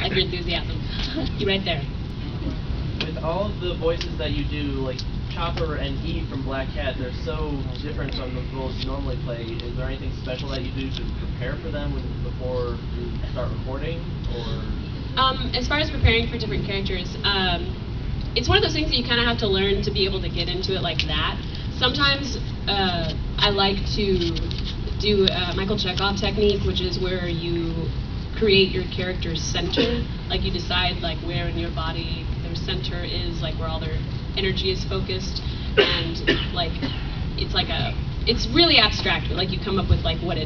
Like your enthusiasm. You right there. With all of the voices that you do, like Chopper and Eve from Black Cat, they're so different from the roles you normally play. Is there anything special that you do to prepare for them before you start recording, or? As far as preparing for different characters, it's one of those things that you kind of have to learn to be able to get into it like that. Sometimes I like to do a Michael Chekhov technique, which is where you create your character's center. Like you decide like where in your body their center is, like where all their energy is focused, and like it's really abstract. Like you come up with like what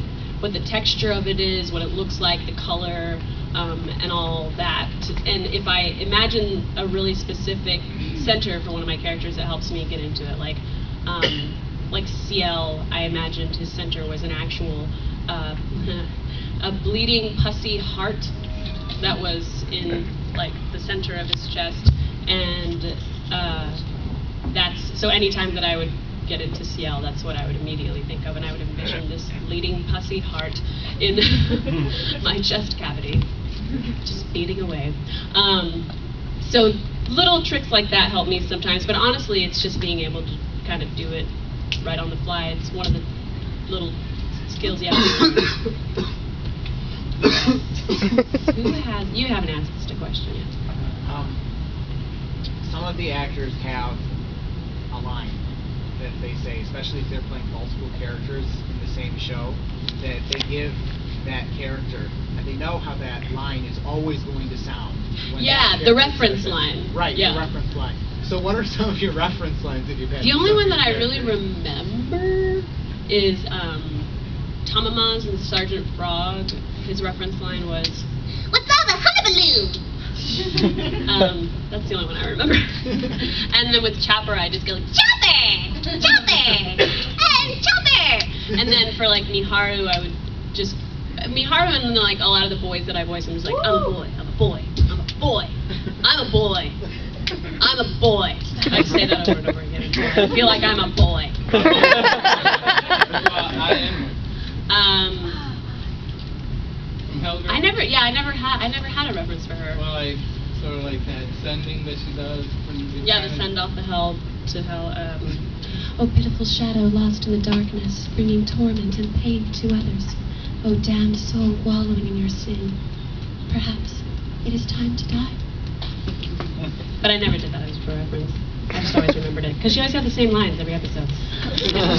the texture of it is, what it looks like, the color, and all that. And if I imagine a really specific center for one of my characters, it helps me get into it. Like CL, I imagined his center was an actual a bleeding pussy heart that was in like the center of his chest, and that's so anytime that I would get into CL, that's what I would immediately think of, and I would envision this bleeding pussy heart in my chest cavity, just beating away. So little tricks like that help me sometimes, but honestly, it's just being able to kind of do it right on the fly. It's one of the little skills you have. You haven't asked us a question yet. Some of the actors have a line that they say, especially if they're playing multiple characters in the same show, that they give that character, and they know how that line is always going to sound. Yeah, the reference line. Right, yeah. The reference line. So what are some of your reference lines that you've had? The only one that I really remember is Tamamaz and Sergeant Frog. His reference line was, "What's all the hullabaloo?" That's the only one I remember. And then with Chopper, I just go like, "Chopper! Chopper! And Chopper!" And then for like Miharu, I would just Miharu and like a lot of the boys that I voiced, I'm just like, "I'm a boy, I'm a boy, I'm a boy, I'm a boy, I'm a boy." I say that over and over again. I feel like I'm a boy. I never had a reference for her. Well, like sort of like that sending that she does. Yeah, the send off to hell. Oh, pitiful shadow lost in the darkness, bringing torment and pain to others. Oh, damned soul wallowing in your sin. Perhaps it is time to die. But I never did that as for reference. I just always remembered it because she always had the same lines every episode.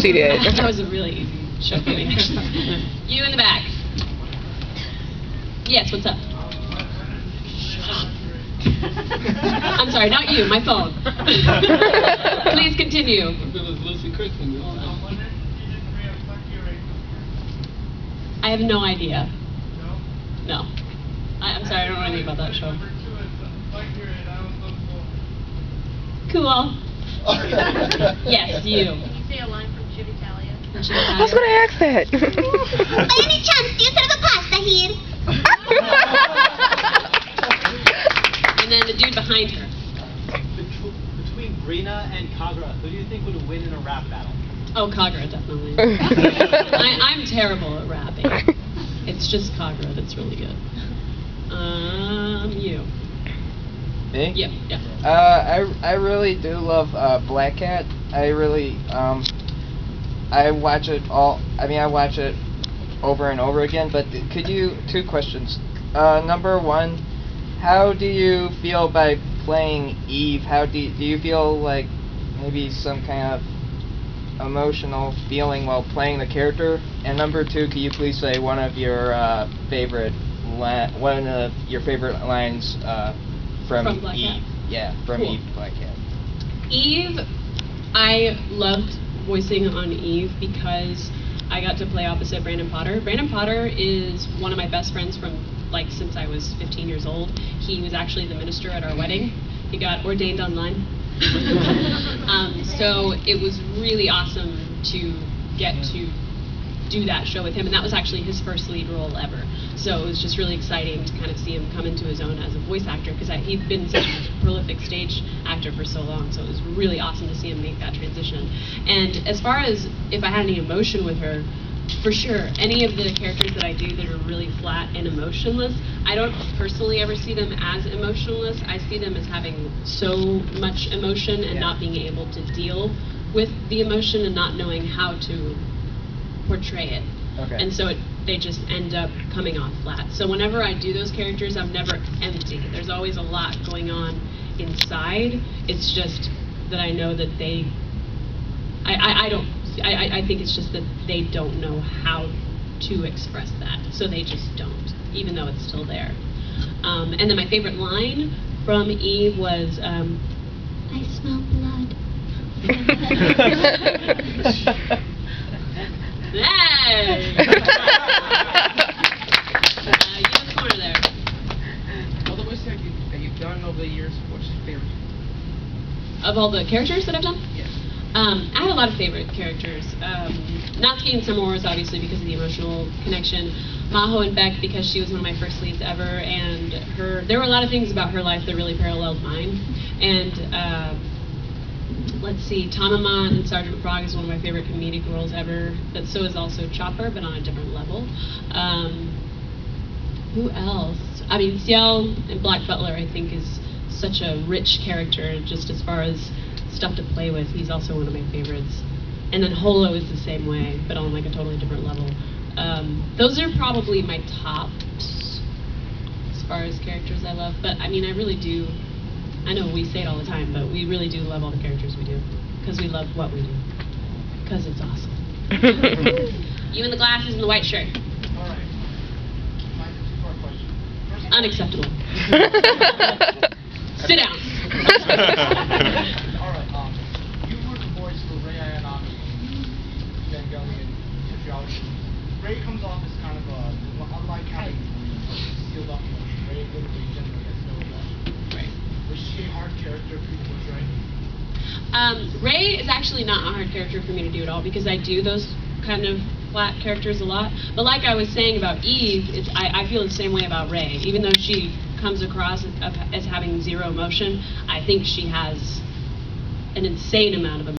She did. That was a really easy show for me. You in the back. Yes, what's up? I'm sorry, not you, my phone. Please continue. If it was Lucy Christian. I have no idea. No. I'm sorry, I don't know anything about that show. Cool. Yes, you. Can you say a line from Chivitalia? I was going to ask that. By any chance, do you serve a pasta here? And then the dude behind her. Between Brina and Kagura, who do you think would win in a rap battle? Oh, Kagura, definitely. I'm terrible at rapping. It's just Kagura that's really good. You. Me? Yeah, yeah. I really do love Black Cat. I really I watch it all. I mean, I watch it over and over again. But could you, two questions? Number one, how do you feel by playing Eve? How do you feel like maybe some kind of emotional feeling while playing the character? And number two, could you please say one of your favorite lines from Black Eve? Cat? Yeah, from Cool. Eve Black Cat. Eve, I loved voicing on Eve because I got to play opposite Brandon Potter. Brandon Potter is one of my best friends from like since I was 15 years old. He was actually the minister at our wedding. He got ordained online. So it was really awesome to get to do that show with him, and that was actually his first lead role ever. So it was just really exciting to kind of see him come into his own as a voice actor, because he'd been such a prolific stage actor for so long, so it was really awesome to see him make that transition. And as far as if I had any emotion with her, for sure, any of the characters that I do that are really flat and emotionless, I don't personally ever see them as emotionless. I see them as having so much emotion and not being able to deal with the emotion and not knowing how to portray it. Okay. And so they just end up coming off flat. So whenever I do those characters, I'm never empty. There's always a lot going on inside. It's just that I know that I think it's just that they don't know how to express that. So they just don't, even though it's still there. And then my favorite line from Eve was, I smell blood. Hey! You in the corner there. All the voices that you've done over the years, what's your favorite? Of all the characters that I've done? Yes. I have a lot of favorite characters. Natsuki and Summer Wars, obviously, because of the emotional connection. Maho and Beck, because she was one of my first leads ever, and there were a lot of things about her life that really paralleled mine. And let's see, Tamama and Sergeant Frog is one of my favorite comedic roles ever, but so is also Chopper, but on a different level. Who else? I mean, Ciel and Black Butler, I think, is such a rich character, just as far as stuff to play with. He's also one of my favorites. And then Holo is the same way, but on like a totally different level. Those are probably my tops as far as characters I love, but I mean, I really do. I know we say it all the time, but we really do love all the characters we do, because we love what we do, because it's awesome. You in the glasses and the white shirt. All right. My two-part question. First of all, Unacceptable. Sit down. all right. You were the voice for Rei Ayanami, Evangelion, Sociology. Rei comes off as kind of unlike having sealed up emotion. Rei literally generally has no emotion. Right. Was she a hard character for you to portray? Rei is actually not a hard character for me to do at all, because I do those kind of flat characters a lot. But like I was saying about Eve, I feel the same way about Rei. Even though she comes across as having zero emotion, I think she has an insane amount of emotion.